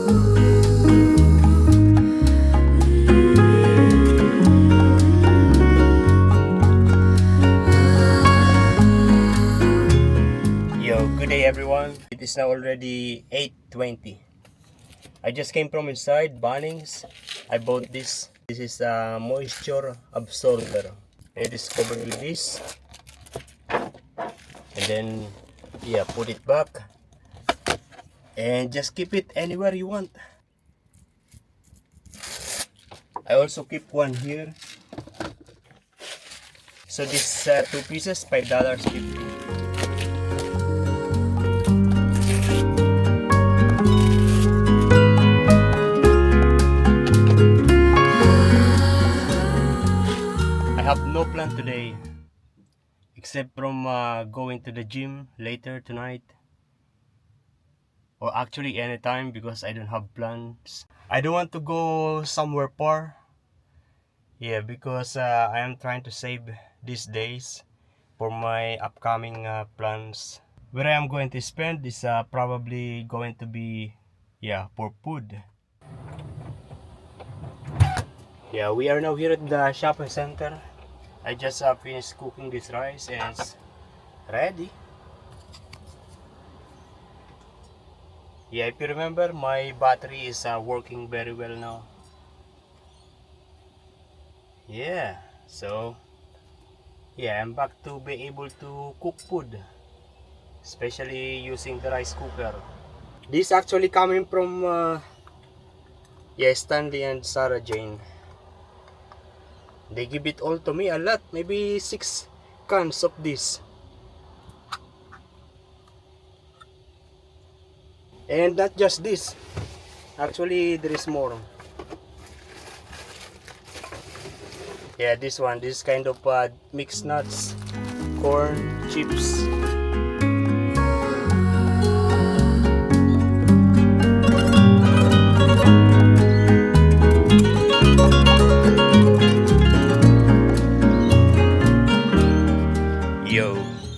Good day everyone. It is now already 8:20. I just came from inside Bunnings. I bought this. This is a moisture absorber. It is covered with this. And then put it back. And just keep it anywhere you want. I also keep one here. So this two pieces, $5.50. I have no plan today except from going to the gym later tonight, or actually anytime, because I don't have plans. I don't want to go somewhere far, because I am trying to save these days for my upcoming plans. Where I am going to spend is probably going to be for food. We are now here at the shopping center. I just finished cooking this rice and it's ready. If you remember, my battery is working very well now. So I'm back to be able to cook food, especially using the rice cooker. This actually coming from Stanley and Sarah Jane. They give it all to me, a lot, maybe 6 cans of this. And not just this, actually there is more. This one, this kind of mixed nuts, corn, chips.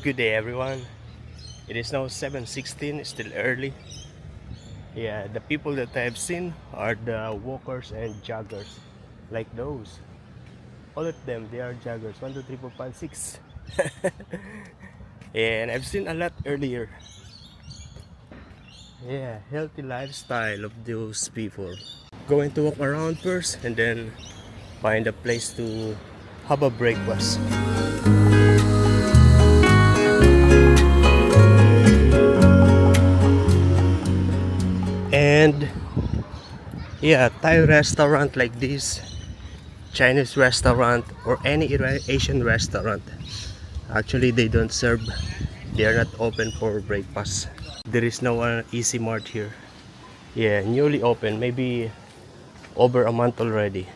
Good day everyone. It is now 7:16, still early. The people that I have seen are the walkers and joggers, like those. All of them, they are joggers. 1, 2, 3, 4, 5, 6. And I've seen a lot earlier. Healthy lifestyle of those people. Going to walk around first and then find a place to have a breakfast. And Thai restaurant like this, Chinese restaurant, or any Asian restaurant, actually they don't serve, they are not open for breakfast. There is no Easy Mart here. Newly open, maybe over a month already,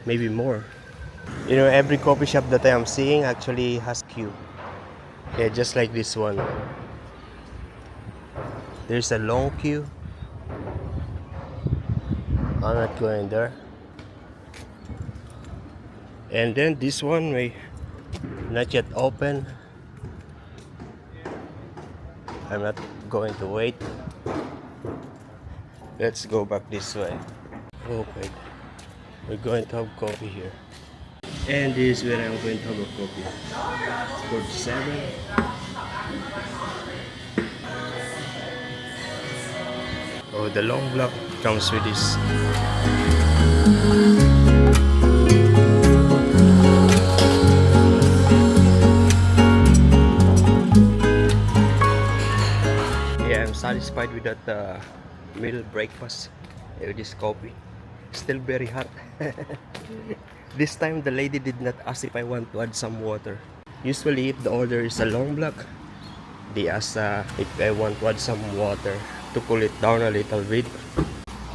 maybe more. Every coffee shop that I am seeing actually has queue. Just like this one. There's a long queue. I'm not going there. And then this one may not yet open. I'm not going to wait. Let's go back this way. Okay, we're going to have coffee here. And this is where I'm going to have a coffee. 47. Oh, the long block comes with this. I'm satisfied with that meal breakfast with this coffee. Still very hot. This time the lady did not ask if I want to add some water. Usually if the order is a long block, they ask if I want to add some water to cool it down a little bit.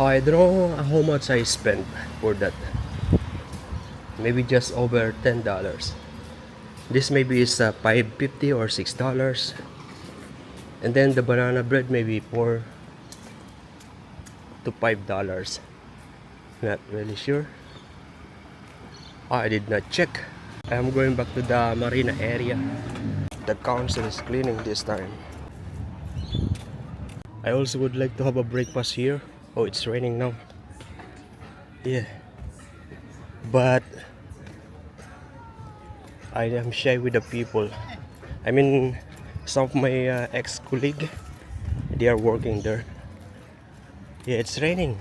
I don't know how much I spent for that. Maybe just over $10. This maybe is $5.50 or $6. And then the banana bread maybe $4 to $5. Not really sure. I did not check. I am going back to the marina area. The council is cleaning this time. I also would like to have a breakfast here. Oh, it's raining now. Yeah, but I am shy with the people. I mean, some of my ex-colleague, they are working there. Yeah, it's raining.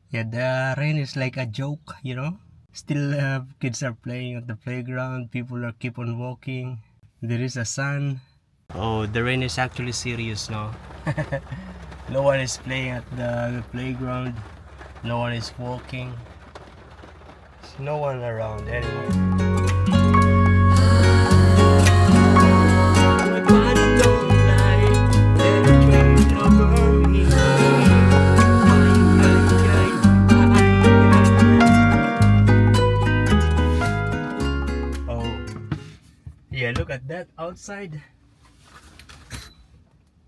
Yeah, the rain is like a joke, you know. Still, kids are playing at the playground. People are keep on walking. There is a sun. Oh, the rain is actually serious now. No one is playing at the playground. No one is walking. There's no one around anymore. Yeah, look at that outside.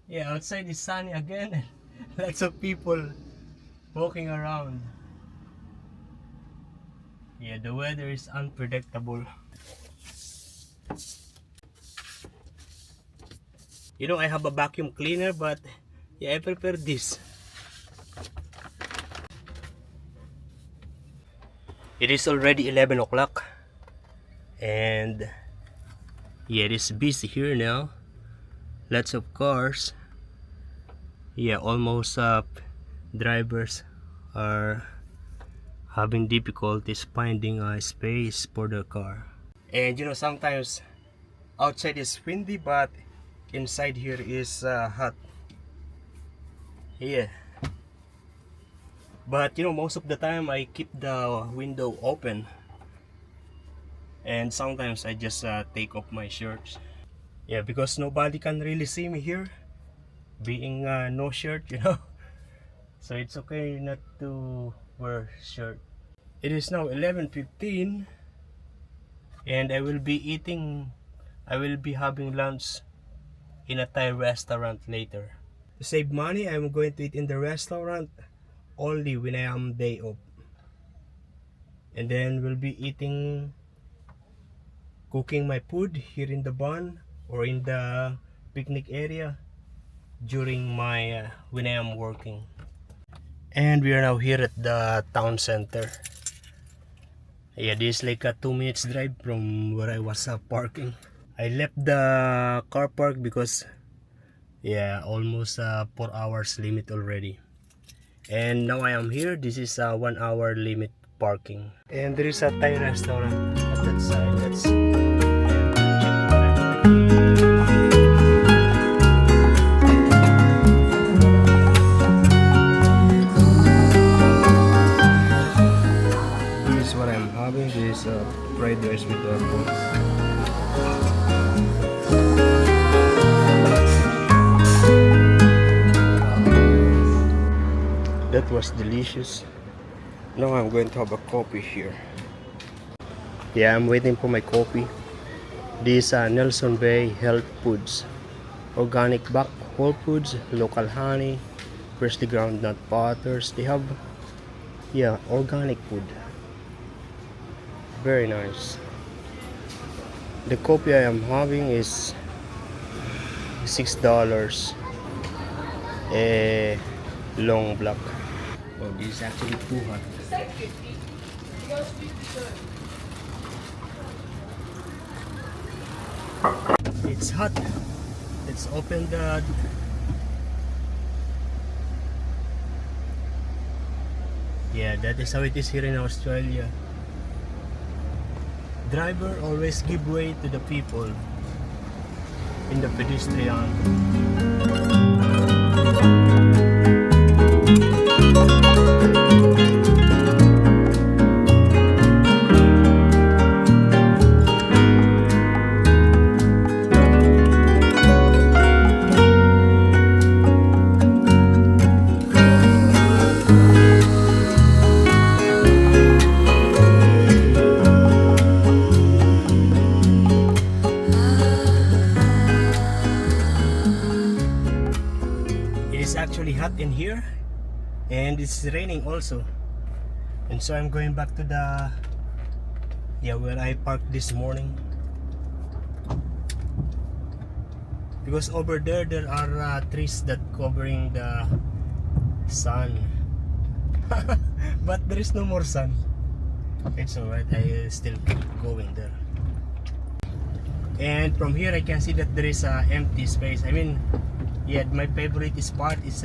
Yeah, outside is sunny again. Lots of people walking around. Yeah, the weather is unpredictable. You know, I have a vacuum cleaner, but yeah, I prepared this. It is already 11 o'clock. And yeah, it is busy here now. Lots of cars. Yeah, almost drivers are having difficulties finding a space for their car. And you know, sometimes outside is windy, but inside here is hot. Yeah, but you know, most of the time I keep the window open, and sometimes I just take off my shirts. Yeah, because nobody can really see me here, being no shirt, you know. So it's okay not to wear shirt. It is now 11:15, and I will be having lunch in a Thai restaurant later. To save money, I'm going to eat in the restaurant only when I am day off. And then we'll be cooking my food here in the barn or in the picnic area during my when I am working. And we are now here at the town center. Yeah, this is like a 2 minutes drive from where I was parking. I left the car park because yeah, almost 4 hours limit already. And now I am here. This is a 1 hour limit parking. And there is a Thai restaurant at that side. Let's check this is what I'm having. This is fried rice with wearable. That was delicious. Now I'm going to have a coffee here. Yeah, I'm waiting for my coffee. These are Nelson Bay Health Foods. Organic back whole foods, local honey, freshly ground nut butters. They have, yeah, organic food. Very nice. The coffee I am having is $6. A long black. Oh, this is actually too hot. It's hot. Let's open the... Yeah, that is how it is here in Australia. Driver always give way to the people in the pedestrian. Actually hot in here, and it's raining also, and so I'm going back to the where I parked this morning. because over there are trees that covering the sun. But there is no more sun. It's alright, I still keep going there. And from here I can see that there is a empty space. I mean, yeah, my favorite spot is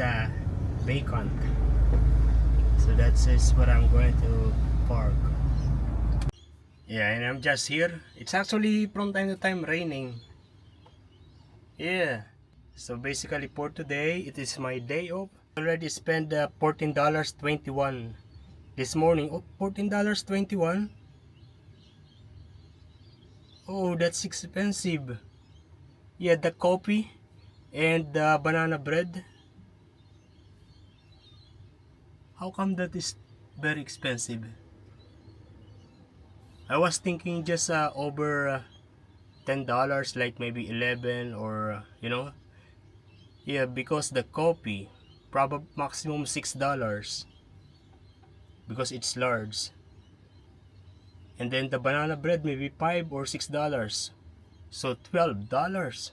vacant. So that's where I'm going to park. Yeah, and I'm just here. It's actually from time to time raining. Yeah. So basically for today, it is my day off. I already spent $14.21 this morning. Oh, $14.21. Oh, that's expensive. Yeah, the coffee and the banana bread. How come that is very expensive? I was thinking just over $10, like maybe 11 or you know. Yeah, because the coffee probably maximum $6 because it's large. And then the banana bread maybe $5 or $6. So $12.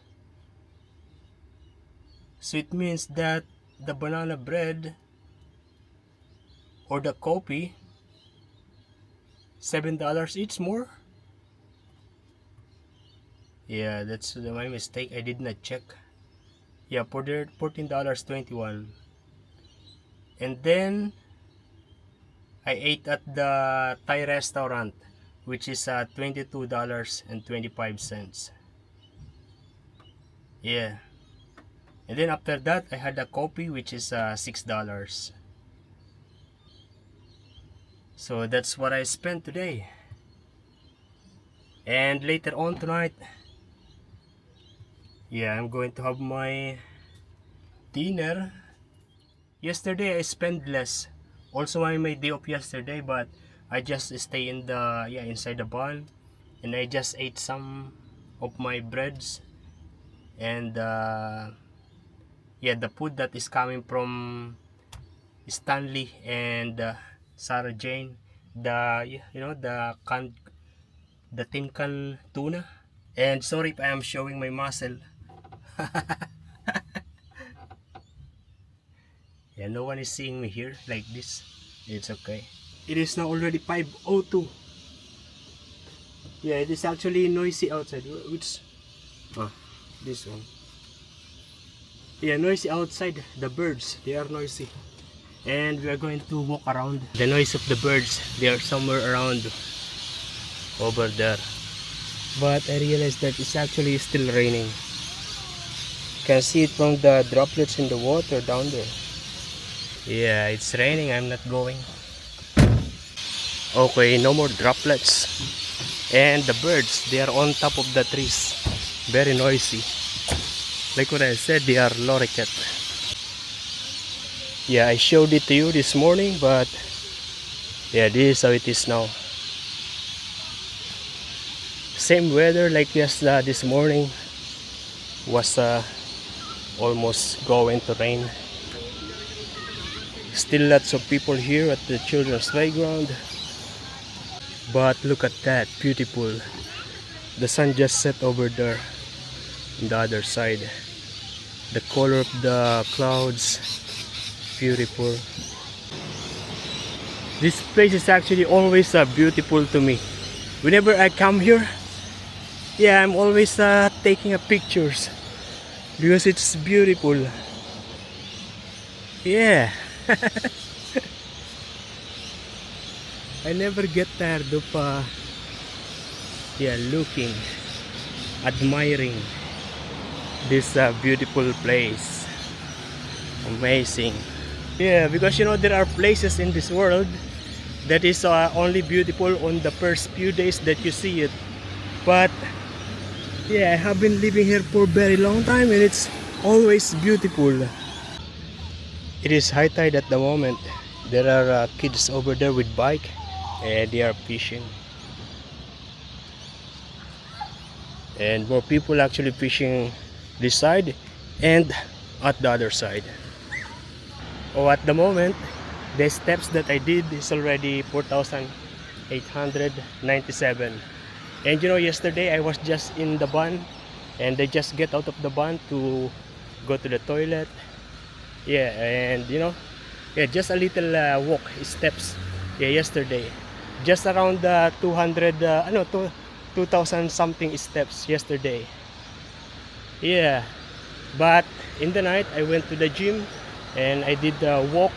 So it means that the banana bread or the coffee $7 each more. Yeah, that's my mistake. I did not check. Yeah, for there $14.21. And then I ate at the Thai restaurant, which is $22.25. Yeah. And then after that, I had a coffee, which is $6. So that's what I spent today. And later on tonight, yeah, I'm going to have my dinner. Yesterday I spent less. Also I made day off yesterday, but I just stay in the inside the barn, and I just ate some of my breads and the food that is coming from Stanley and Sarah Jane, the the tin can tuna. And sorry if I am showing my muscle. Yeah, no one is seeing me here like this. It's okay. It is now already 5:02. Yeah, it is actually noisy outside. Which this one. Yeah, noisy outside. The birds, they are noisy. And we are going to walk around. The noise of the birds, they are somewhere around over there. But I realized that it's actually still raining. You can see it from the droplets in the water down there. Yeah, it's raining. I'm not going. Okay, no more droplets. And the birds, they are on top of the trees. Very noisy. Like what I said, they are lorikeet. Yeah, I showed it to you this morning, but yeah, this is how it is now. Same weather like this morning. Was almost going to rain. Still lots of people here at the children's playground. But look at that, beautiful. The sun just set over there on the other side. The color of the clouds, beautiful. This place is actually always beautiful to me. Whenever I come here, yeah, I'm always taking pictures because it's beautiful. Yeah. I never get tired of looking, admiring this beautiful place. Amazing. Yeah, because there are places in this world that is only beautiful on the first few days that you see it. But yeah, I have been living here for a very long time and it's always beautiful. It is high tide at the moment. There are kids over there with bike and they are fishing. And more people actually fishing this side and at the other side. Oh, at the moment, the steps that I did is already 4,897. And yesterday I was just in the barn and I just get out of the van to go to the toilet. Yeah, and you know, yeah, just a little walk steps. Yeah, yesterday, just around 200, 2000 something steps yesterday. Yeah, but in the night I went to the gym and I did walk,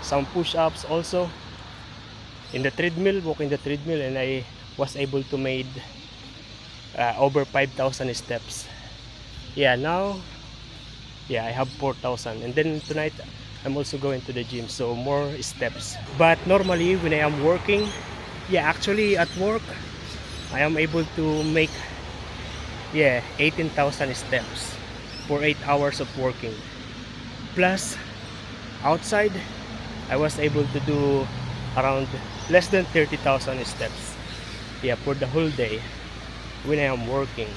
some push-ups also in the treadmill, walk in the treadmill, and I was able to made over 5,000 steps. Yeah, now, yeah, I have 4,000, and then tonight I'm also going to the gym, so more steps. But normally when I am working, yeah, actually at work I am able to make, yeah, 18,000 steps for 8 hours of working. Plus outside I was able to do around less than 30,000 steps, yeah, for the whole day when I am working.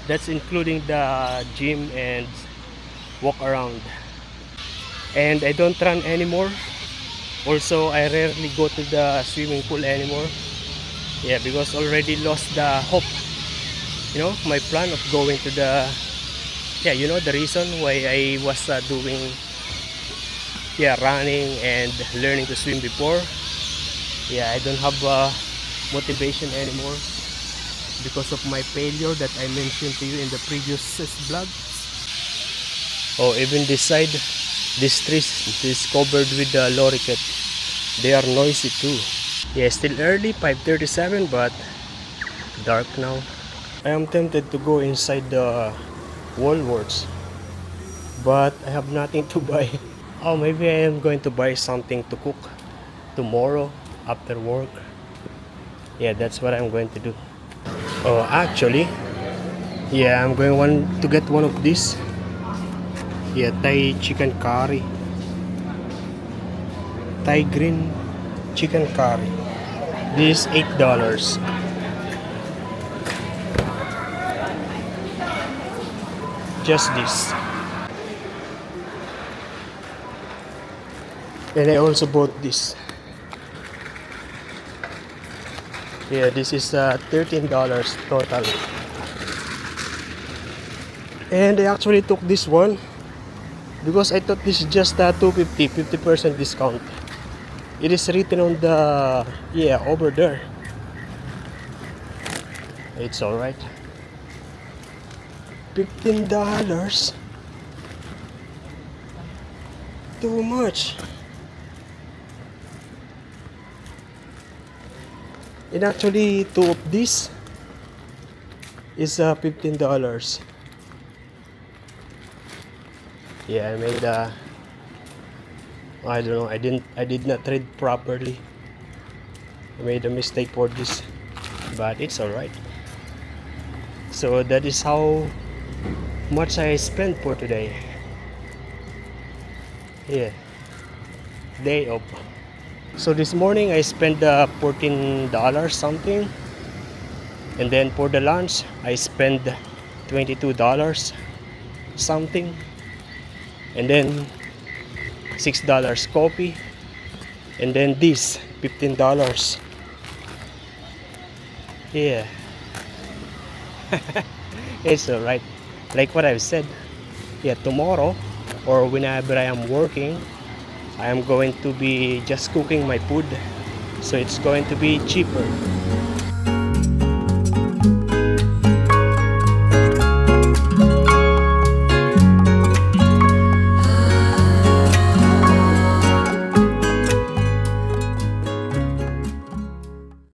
That's including the gym and walk around. And I don't run anymore. Also, I rarely go to the swimming pool anymore. Yeah, because already lost the hope. You know, my plan of going to the, yeah, you know the reason why I was doing, yeah, running and learning to swim before. Yeah, I don't have motivation anymore because of my failure that I mentioned to you in the previous vlog. Oh, even this side, this tree is covered with the lorikeet. They are noisy too. Yeah, still early, 5:37, but dark now. I am tempted to go inside the Woolworths, but I have nothing to buy. Oh, maybe I am going to buy something to cook tomorrow after work. Yeah, that's what I'm going to do. Oh, actually, yeah, I'm going to get one of these. Yeah, Thai chicken curry. Thai green chicken curry. This is $8. Just this. And I also bought this. Yeah, this is $13 total. And I actually took this one because I thought this is just $2.50, 50% discount. It is written on the, yeah, over there. It's alright. $15. Too much. And actually, two of these is $15. Yeah, I made I don't know, I did not read properly. I made a mistake for this, but it's alright. So that is how much I spent for today. Yeah, day off. So this morning I spent $14 something, and then for the lunch I spent $22 something, and then $6 coffee, and then this $15. Yeah. It's alright. Like what I've said, yeah, tomorrow or whenever I am working, I am going to be just cooking my food, so it's going to be cheaper.